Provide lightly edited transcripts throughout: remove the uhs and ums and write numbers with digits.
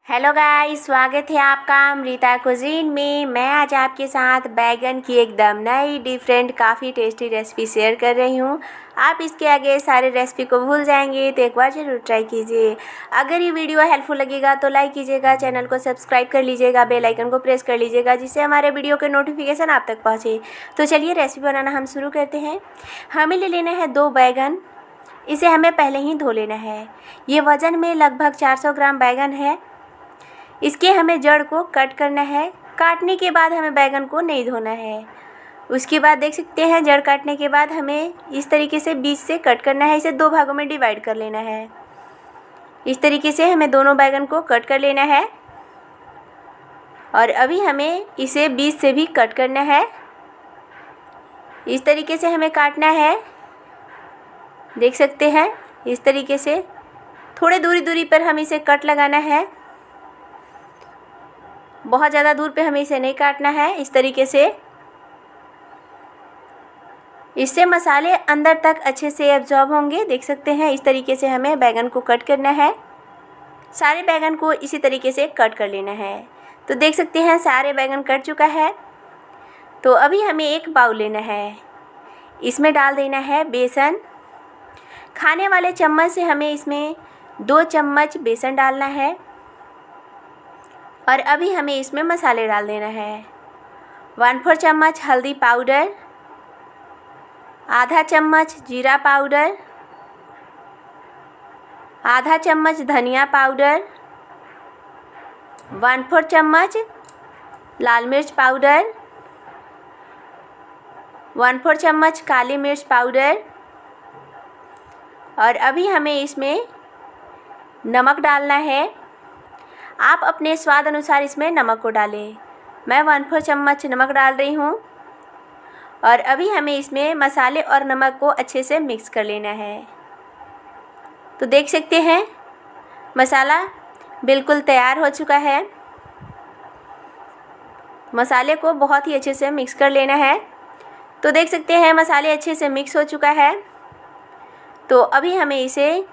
Hello guys, स्वागत है आपका अमृता कुजीन में। मैं आज आपके साथ बैगन की एकदम नई डिफरेंट काफ़ी टेस्टी रेसिपी शेयर कर रही हूँ। आप इसके आगे सारे रेसिपी को भूल जाएंगे तो एक बार ज़रूर ट्राई कीजिए। अगर ये वीडियो हेल्पफुल लगेगा तो लाइक कीजिएगा, चैनल को सब्सक्राइब कर लीजिएगा, बेल आइकन को प्रेस कर लीजिएगा जिससे हमारे वीडियो के नोटिफिकेशन आप तक पहुँचे। तो चलिए रेसिपी बनाना हम शुरू करते हैं। हमें ले लेना है 2 बैगन। इसे हमें पहले ही धो लेना है। ये वज़न में लगभग 400 ग्राम बैगन है। इसके हमें जड़ को कट करना है। काटने के बाद हमें बैगन को नहीं धोना है। उसके बाद देख सकते हैं जड़ काटने के बाद हमें इस तरीके से बीच से कट करना है। इसे 2 भागों में डिवाइड कर लेना है। इस तरीके से हमें दोनों बैगन को कट कर लेना है और अभी हमें इसे बीच से भी कट करना है। इस तरीके से हमें काटना है। देख सकते हैं इस तरीके से थोड़े दूरी पर हम इसे कट लगाना है। बहुत ज़्यादा दूर पे हमें इसे नहीं काटना है। इस तरीके से इससे मसाले अंदर तक अच्छे से एब्जॉर्ब होंगे। देख सकते हैं इस तरीके से हमें बैगन को कट करना है। सारे बैगन को इसी तरीके से कट कर लेना है। तो देख सकते हैं सारे बैगन कट चुका है। तो अभी हमें एक बाउल लेना है। इसमें डाल देना है बेसन। खाने वाले चम्मच से हमें इसमें 2 चम्मच बेसन डालना है और अभी हमें इसमें मसाले डाल देना है। 1/4 चम्मच हल्दी पाउडर, आधा चम्मच जीरा पाउडर, आधा चम्मच धनिया पाउडर, 1/4 चम्मच लाल मिर्च पाउडर, 1/4 चम्मच काली मिर्च पाउडर और अभी हमें इसमें नमक डालना है। आप अपने स्वाद अनुसार इसमें नमक को डालें। मैं 1/4 चम्मच नमक डाल रही हूँ और अभी हमें इसमें मसाले और नमक को अच्छे से मिक्स कर लेना है। तो देख सकते हैं मसाला बिल्कुल तैयार हो चुका है। मसाले को बहुत ही अच्छे से मिक्स कर लेना है। तो देख सकते हैं मसाले अच्छे से मिक्स हो चुका है। तो अभी हमें इसे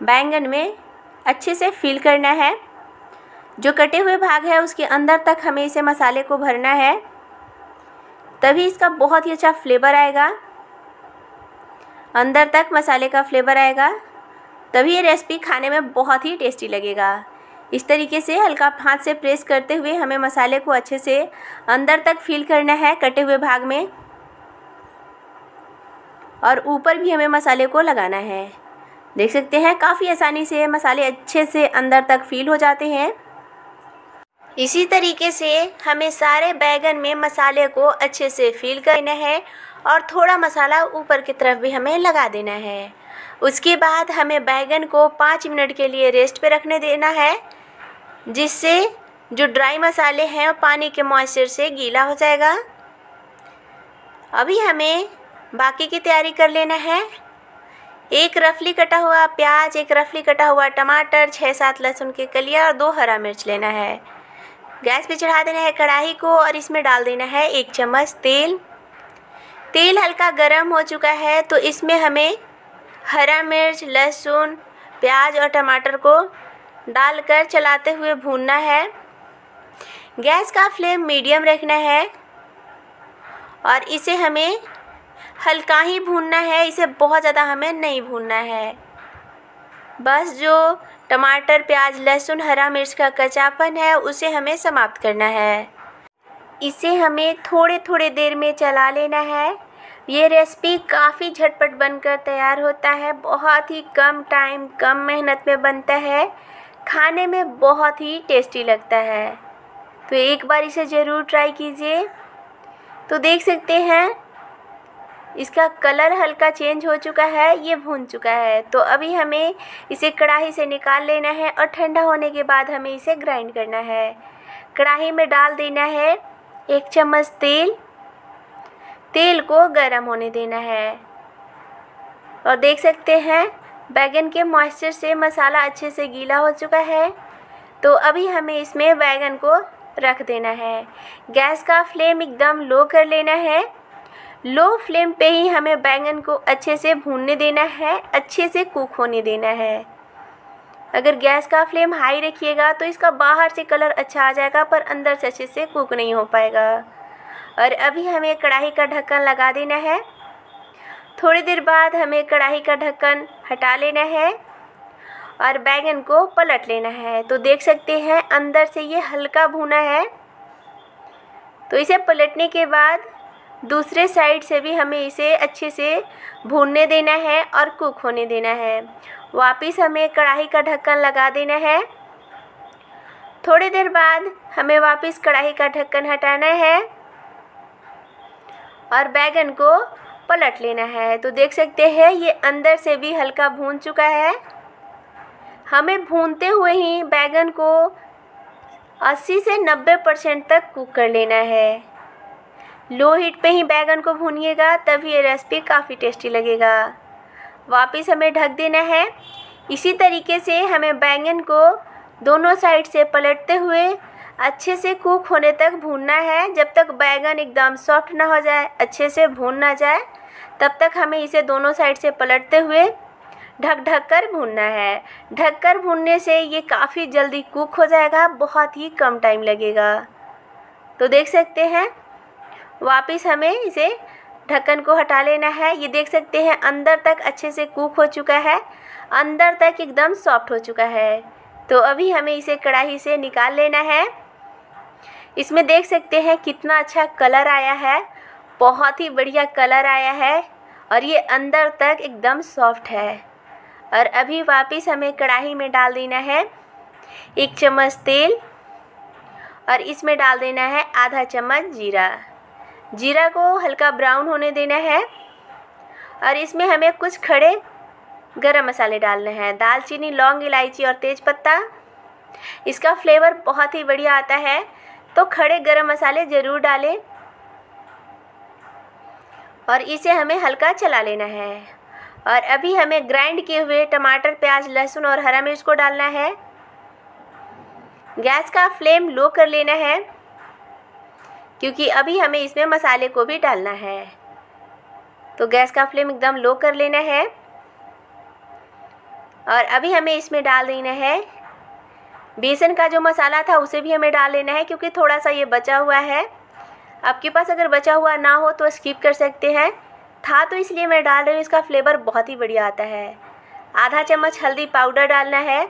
बैंगन में अच्छे से फिल करना है। जो कटे हुए भाग है उसके अंदर तक हमें इसे मसाले को भरना है, तभी इसका बहुत ही अच्छा फ्लेवर आएगा। अंदर तक मसाले का फ्लेवर आएगा तभी ये रेसिपी खाने में बहुत ही टेस्टी लगेगा। इस तरीके से हल्का हाथ से प्रेस करते हुए हमें मसाले को अच्छे से अंदर तक फिल करना है कटे हुए भाग में और ऊपर भी हमें मसाले को लगाना है। देख सकते हैं काफ़ी आसानी से मसाले अच्छे से अंदर तक फिल हो जाते हैं। इसी तरीके से हमें सारे बैगन में मसाले को अच्छे से फिल करना है और थोड़ा मसाला ऊपर की तरफ भी हमें लगा देना है। उसके बाद हमें बैगन को 5 मिनट के लिए रेस्ट पे रखने देना है, जिससे जो ड्राई मसाले हैं वो पानी के मॉइस्चर से गीला हो जाएगा। अभी हमें बाकी की तैयारी कर लेना है। एक रफली कटा हुआ प्याज, एक रफली कटा हुआ टमाटर, 6-7 लहसुन की कलियां और 2 हरा मिर्च लेना है। गैस पे चढ़ा देना है कढ़ाई को और इसमें डाल देना है 1 चम्मच तेल। तेल हल्का गर्म हो चुका है तो इसमें हमें हरा मिर्च, लहसुन, प्याज और टमाटर को डालकर चलाते हुए भूनना है। गैस का फ्लेम मीडियम रखना है और इसे हमें हल्का ही भूनना है। इसे बहुत ज़्यादा हमें नहीं भूनना है। बस जो टमाटर, प्याज, लहसुन, हरा मिर्च का कच्चापन है उसे हमें समाप्त करना है। इसे हमें थोड़े देर में चला लेना है। ये रेसिपी काफ़ी झटपट बनकर तैयार होता है। बहुत ही कम टाइम, कम मेहनत में बनता है। खाने में बहुत ही टेस्टी लगता है। तो एक बार इसे ज़रूर ट्राई कीजिए। तो देख सकते हैं इसका कलर हल्का चेंज हो चुका है, ये भून चुका है। तो अभी हमें इसे कढ़ाई से निकाल लेना है और ठंडा होने के बाद हमें इसे ग्राइंड करना है। कढ़ाई में डाल देना है 1 चम्मच तेल। तेल को गर्म होने देना है और देख सकते हैं बैगन के मॉइस्चर से मसाला अच्छे से गीला हो चुका है। तो अभी हमें इसमें बैगन को रख देना है। गैस का फ्लेम एकदम लो कर लेना है। लो फ्लेम पे ही हमें बैंगन को अच्छे से भूनने देना है, अच्छे से कुक होने देना है। अगर गैस का फ्लेम हाई रखिएगा तो इसका बाहर से कलर अच्छा आ जाएगा पर अंदर से अच्छे से कुक नहीं हो पाएगा। और अभी हमें कढ़ाई का ढक्कन लगा देना है। थोड़ी देर बाद हमें कढ़ाई का ढक्कन हटा लेना है और बैंगन को पलट लेना है। तो देख सकते हैं अंदर से ये हल्का भुना है। तो इसे पलटने के बाद दूसरे साइड से भी हमें इसे अच्छे से भूनने देना है और कुक होने देना है। वापस हमें कढ़ाई का ढक्कन लगा देना है। थोड़ी देर बाद हमें वापस कढ़ाई का ढक्कन हटाना है और बैंगन को पलट लेना है। तो देख सकते हैं ये अंदर से भी हल्का भून चुका है। हमें भूनते हुए ही बैंगन को 80 से 90% तक कुक कर लेना है। लो हीट पे ही बैंगन को भूनिएगा तभी ये रेसिपी काफ़ी टेस्टी लगेगा। वापस हमें ढक देना है। इसी तरीके से हमें बैंगन को दोनों साइड से पलटते हुए अच्छे से कुक होने तक भूनना है। जब तक बैंगन एकदम सॉफ्ट ना हो जाए, अच्छे से भून ना जाए, तब तक हमें इसे दोनों साइड से पलटते हुए ढक कर भूनना है। ढककर भूनने से ये काफ़ी जल्दी कुक हो जाएगा, बहुत ही कम टाइम लगेगा। तो देख सकते हैं वापस हमें इसे ढक्कन को हटा लेना है। ये देख सकते हैं अंदर तक अच्छे से कुक हो चुका है, अंदर तक एकदम सॉफ्ट हो चुका है। तो अभी हमें इसे कढ़ाई से निकाल लेना है। इसमें देख सकते हैं कितना अच्छा कलर आया है, बहुत ही बढ़िया कलर आया है और ये अंदर तक एकदम सॉफ्ट है। और अभी वापस हमें कढ़ाई में डाल देना है 1 चम्मच तेल और इसमें डाल देना है आधा चम्मच जीरा। जीरा को हल्का ब्राउन होने देना है और इसमें हमें कुछ खड़े गरम मसाले डालने हैं, दालचीनी, लौंग, इलायची और तेज़पत्ता। इसका फ्लेवर बहुत ही बढ़िया आता है, तो खड़े गरम मसाले ज़रूर डालें और इसे हमें हल्का चला लेना है। और अभी हमें ग्राइंड किए हुए टमाटर, प्याज, लहसुन और हरा मिर्च को डालना है। गैस का फ्लेम लो कर लेना है क्योंकि अभी हमें इसमें मसाले को भी डालना है। तो गैस का फ्लेम एकदम लो कर लेना है और अभी हमें इसमें डाल देना है बेसन का जो मसाला था, उसे भी हमें डाल लेना है क्योंकि थोड़ा सा ये बचा हुआ है। आपके पास अगर बचा हुआ ना हो तो स्किप कर सकते हैं, था तो इसलिए मैं डाल रही हूँ, इसका फ्लेवर बहुत ही बढ़िया आता है। आधा चम्मच हल्दी पाउडर डालना है,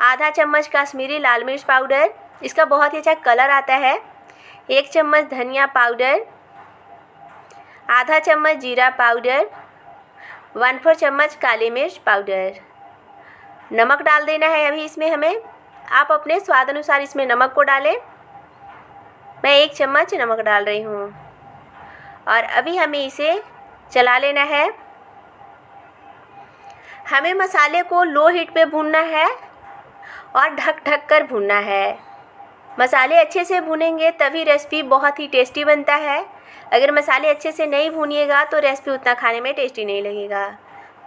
आधा चम्मच कश्मीरी लाल मिर्च पाउडर, इसका बहुत ही अच्छा कलर आता है। 1 चम्मच धनिया पाउडर, आधा चम्मच जीरा पाउडर, 1/4 चम्मच काली मिर्च पाउडर। नमक डाल देना है अभी इसमें हमें, आप अपने स्वाद अनुसार इसमें नमक को डालें। मैं 1 चम्मच नमक डाल रही हूँ और अभी हमें इसे चला लेना है। हमें मसाले को लो हीट पे भूनना है और ढक कर भूनना है। मसाले अच्छे से भूनेंगे तभी रेसिपी बहुत ही टेस्टी बनता है। अगर मसाले अच्छे से नहीं भूनिएगा तो रेसिपी उतना खाने में टेस्टी नहीं लगेगा।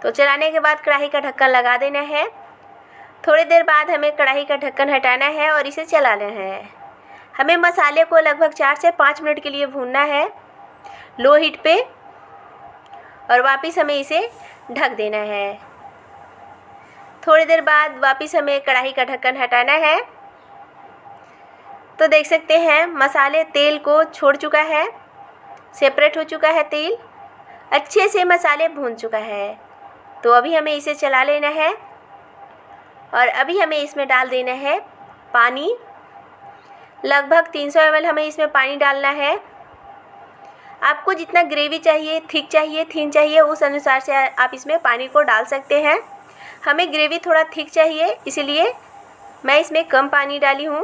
तो चलाने के बाद कढ़ाई का ढक्कन लगा देना है। थोड़ी देर बाद हमें कढ़ाई का ढक्कन हटाना है और इसे चलाना है। हमें मसाले को लगभग 4 से 5 मिनट के लिए भूनना है लो हीट पे और वापस हमें इसे ढक देना है। थोड़ी देर बाद वापस हमें कढ़ाई का ढक्कन हटाना है। तो देख सकते हैं मसाले तेल को छोड़ चुका है, सेपरेट हो चुका है तेल, अच्छे से मसाले भून चुका है। तो अभी हमें इसे चला लेना है और अभी हमें इसमें डाल देना है पानी। लगभग 300 ml हमें इसमें पानी डालना है। आपको जितना ग्रेवी चाहिए, थिक चाहिए, थिन चाहिए, उस अनुसार से आप इसमें पानी को डाल सकते हैं। हमें ग्रेवी थोड़ा थिक चाहिए इसलिए मैं इसमें कम पानी डाली हूँ।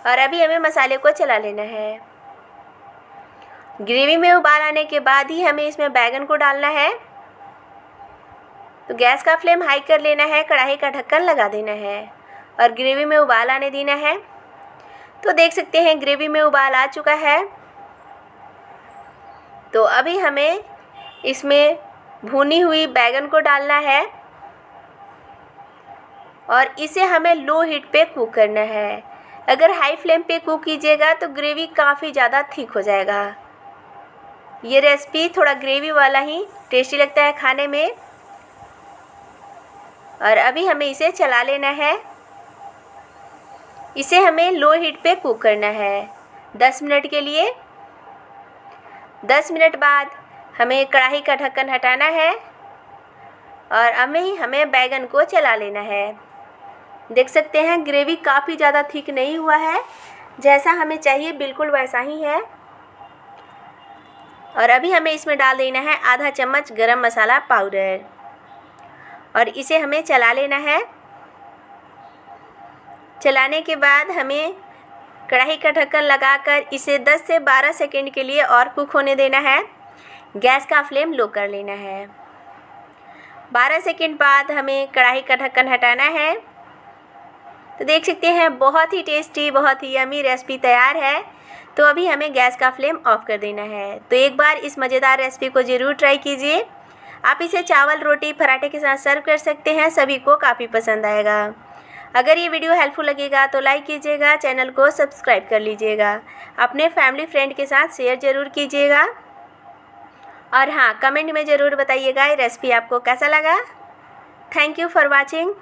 और अभी हमें मसाले को चला लेना है। ग्रेवी में उबाल आने के बाद ही हमें इसमें बैंगन को डालना है। तो गैस का फ्लेम हाई कर लेना है, कढ़ाई का ढक्कन लगा देना है और ग्रेवी में उबाल आने देना है। तो देख सकते हैं ग्रेवी में उबाल आ चुका है। तो अभी हमें इसमें भुनी हुई बैंगन को डालना है और इसे हमें लो हीट पे कुक करना है। अगर हाई फ्लेम पे कुक कीजिएगा तो ग्रेवी काफ़ी ज़्यादा थिक हो जाएगा। ये रेसिपी थोड़ा ग्रेवी वाला ही टेस्टी लगता है खाने में। और अभी हमें इसे चला लेना है। इसे हमें लो हीट पे कुक करना है 10 मिनट के लिए। 10 मिनट बाद हमें कढ़ाई का ढक्कन हटाना है और हमें बैगन को चला लेना है। देख सकते हैं ग्रेवी काफ़ी ज़्यादा थिक नहीं हुआ है, जैसा हमें चाहिए बिल्कुल वैसा ही है। और अभी हमें इसमें डाल देना है आधा चम्मच गरम मसाला पाउडर और इसे हमें चला लेना है। चलाने के बाद हमें कढ़ाई का ढक्कन लगाकर इसे 10 से 12 सेकंड के लिए और कुक होने देना है। गैस का फ्लेम लो कर लेना है। 12 सेकंड बाद हमें कढ़ाई का ढक्कन हटाना है। तो देख सकते हैं बहुत ही टेस्टी, बहुत ही यमी रेसिपी तैयार है। तो अभी हमें गैस का फ्लेम ऑफ कर देना है। तो एक बार इस मज़ेदार रेसिपी को ज़रूर ट्राई कीजिए। आप इसे चावल, रोटी, पराठे के साथ सर्व कर सकते हैं, सभी को काफ़ी पसंद आएगा। अगर ये वीडियो हेल्पफुल लगेगा तो लाइक कीजिएगा, चैनल को सब्सक्राइब कर लीजिएगा, अपने फैमिली फ्रेंड के साथ शेयर ज़रूर कीजिएगा और हाँ, कमेंट में ज़रूर बताइएगा ये रेसिपी आपको कैसा लगा। Thank you for watching.